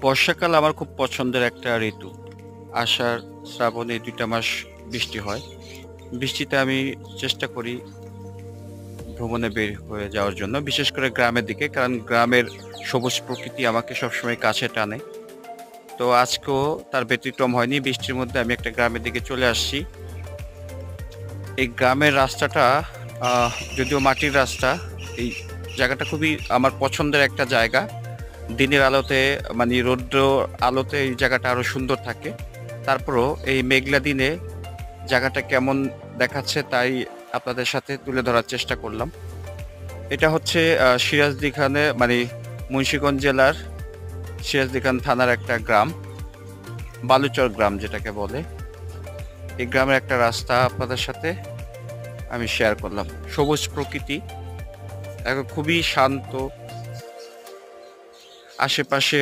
বর্ষাকাল আমার খুব পছন্দের একটা ঋতু। আষাঢ়, শ্রাবণ এই ২ টা মাস বৃষ্টি হয়। বৃষ্টিতে আমি চেষ্টা করি ভ্রমণে বের হয়ে যাওয়ার জন্য। বিশেষ করে গ্রামের দিকে। কারণ গ্রামের সবুজ প্রকৃতি আমাকে সবসময় কাছে টানে। তো আজকেও তার ব্যতিক্রম হয়নি। বৃষ্টির মধ্যে আমি একটা গ্রামের দিকে চলে আসছি। এই গ্রামের রাস্তাটা যদিও মাটির রাস্তা, এই জায়গাটা খুবই আমার পছন্দের একটা জায়গা। দিনের আলোতে মানে রৌদ্র আলোতে এই জায়গাটা আরো সুন্দর থাকে। তারপরও এই মেঘলা দিনে জায়গাটা কেমন দেখাচ্ছে তাই আপনাদের সাথে তুলে ধরার চেষ্টা করলাম। এটা হচ্ছে সিরাজদিখানে মানে মুন্সিগঞ্জ জেলার সিরাজদিখান থানার একটা গ্রাম, বালুচর গ্রাম যেটাকে বলে। এই গ্রামের একটা রাস্তা আপনাদের সাথে আমি শেয়ার করলাম। সবুজ প্রকৃতি, খুবই শান্ত। আশেপাশে